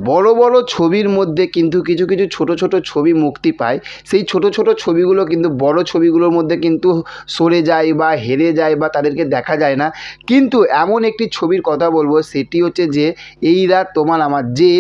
বড় বড় ছবির মধ্যে কিন্তু কিছু কিছু ছোট ছোট ছবি মুক্তি পায়। সেই ছোট ছোট ছবিগুলো কিন্তু বড় ছবিগুলোর মধ্যে কিন্তু সরে যায় বা হেরে যায় বা তাদেরকে দেখা যায় না। কিন্তু এমন একটি ছবির কথা বলবো, সেটি হচ্ছে যে এই রাত তোমার আমার, যে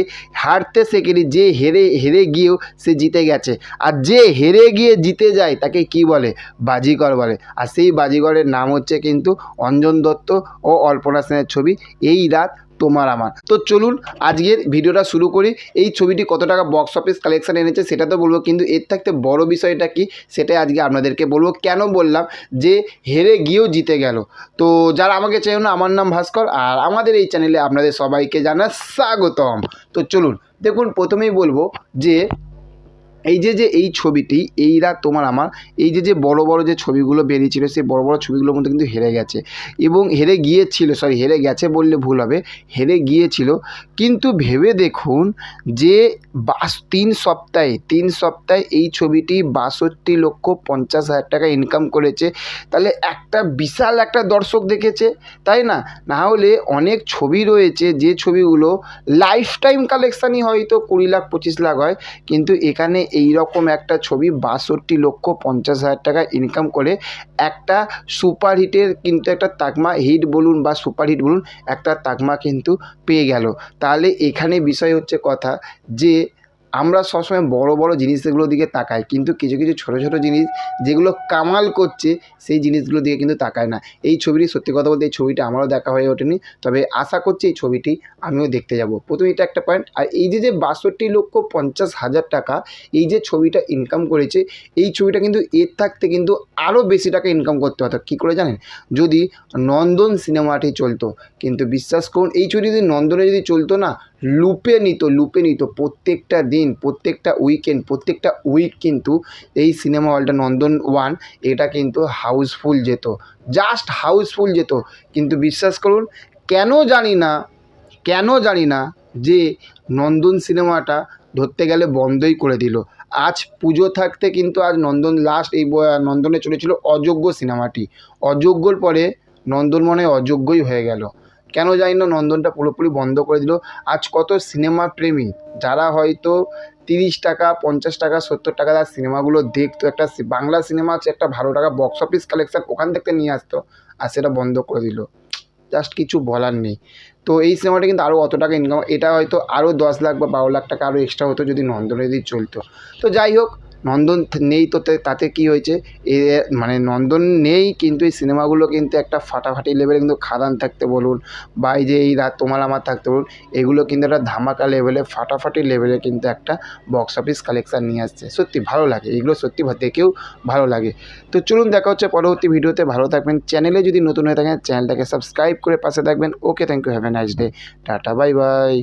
হারতে শেখেনি, যে হেরে হেরে গিয়েও সে জিতে গেছে। আর যে হেরে গিয়ে জিতে যায় তাকে কি বলে? বাজিকর বলে। আর সেই বাজিকরের নাম হচ্ছে কিন্তু অঞ্জন দত্ত ও অল্পনা সেনের ছবি এই রাত তোমার আমার। তো চলুন আজকের ভিডিওটা শুরু করি। এই ছবিটি কত টাকা বক্স অফিস কালেকশন এনেছে সেটা তো বলবো, কিন্তু এর থাকতে বড় বিষয়টা কি সেটাই আজকে আপনাদেরকে বলবো। কেন বললাম যে হেরে গিয়েও জিতে গেল? তো যারা আমাকে চেনো না, আমার নাম ভাস্কর, আর আমাদের এই চ্যানেলে আপনাদের সবাইকে জানা স্বাগতম। তো চলুন, দেখুন প্রথমেই বলবো যে এই ছবিটি এই রাত তোমার আমার, এই যে বড় বড় যে ছবিগুলো বেরিয়েছিল সেই বড় বড় ছবিগুলোর মধ্যে কিন্তু হেরে গেছে, এবং হেরে গিয়েছিল, সরি হেরে গেছে বললে ভুল হবে, হেরে গিয়েছিল। কিন্তু ভেবে দেখুন যে 3 সপ্তাহে এই ছবিটি 62,50,000 টাকা ইনকাম করেছে। তাহলে একটা বিশাল একটা দর্শক দেখেছে, তাই না? না হলে অনেক ছবি রয়েছে যে ছবিগুলো লাইফ টাইম কালেকশানই হয়তো 20 লাখ 25 লাখ হয়, কিন্তু এখানে এই রকম একটা ছবি 62,50,000 টাকা ইনকাম করে একটা সুপারহিটের কিন্তু একটা তাগমা, হিট বলুন বা সুপারহিট বলুন, একটা তাগমা কিন্তু পেয়ে গেল। তাহলে এখানে বিষয় হচ্ছে কথা যে আমরা সবসময় বড় বড় জিনিসগুলোর দিকে তাকাই, কিন্তু কিছু কিছু ছোট ছোট জিনিস যেগুলো কামাল করছে সেই জিনিসগুলোর দিকে কিন্তু তাকায় না। এই ছবিটি সত্যি কথা বলতে এই ছবিটা আমারও দেখা হয়ে ওঠেনি, তবে আশা করছি এই ছবিটি আমিও দেখতে যাব। প্রথমে এটা একটা পয়েন্ট। আর এই যে 62,50,000 টাকা এই যে ছবিটা ইনকাম করেছে, এই ছবিটা কিন্তু এর থাকতে কিন্তু আরও বেশি টাকা ইনকাম করতে হতো। কী করে জানেন? যদি নন্দন সিনেমাটি চলতো। কিন্তু বিশ্বাস করুন এই ছবি যদি নন্দনে যদি চলতো না, লুপে নিত প্রত্যেকটা দিন, প্রত্যেকটা উইকেন্ড, প্রত্যেকটা উইক কিন্তু এই সিনেমা হলটা নন্দন 1 এটা কিন্তু হাউসফুল যেত, জাস্ট হাউসফুল যেত। কিন্তু বিশ্বাস করুন কেন জানি না যে নন্দন সিনেমাটা ধরতে গেলে বন্ধই করে দিল। আজ পুজো থাকতে কিন্তু আজ নন্দন লাস্ট, এই নন্দনে চলেছিল অযোগ্য সিনেমাটি। অযোগ্যর পরে নন্দন মনে হয় অযোগ্যই হয়ে গেল। কেন জানি না নন্দনটা পুরোপুরি বন্ধ করে দিল। আজ কত সিনেমা প্রেমী যারা হয়তো 30 টাকা 50 টাকা 70 টাকা তার সিনেমাগুলো দেখতো, একটা বাংলা সিনেমা আছে একটা ভালো টাকা বক্স অফিস কালেকশান ওখান থেকে নিয়ে আসতো, আর সেটা বন্ধ করে দিল। জাস্ট কিছু বলার নেই। তো এই সিনেমাটা কিন্তু আরও অত টাকা ইনকাম, এটা হয়তো আরও 10 লাখ বা 12 লাখ টাকা আরও এক্সট্রা হতো যদি নন্দনে যদি চলতো। তো যাই হোক, নন্দন নেই তো তাতে কী হয়েছে, মানে নন্দন নেই কিন্তু এই সিনেমাগুলো কিন্তু একটা ফাটাফাটি লেভেলে কিন্তু খাদান থাকতে বলুন বা এই যে এই রাত তোমার আমার থাকতে বলুন, এগুলো কিন্তু একটা ধামাকা লেভেলে ফাটাফাটি লেভেলে কিন্তু একটা বক্স অফিস কালেকশান নিয়ে আসছে। সত্যি ভালো লাগে, এগুলো সত্যি দেখেও ভালো লাগে। তো চলুন দেখা হচ্ছে পরবর্তী ভিডিওতে। ভালো থাকবেন, চ্যানেলে যদি নতুন হয়ে থাকেন চ্যানেলটাকে সাবস্ক্রাইব করে পাশে থাকবেন। Okay, thank you, have a nice day, tata, bye by.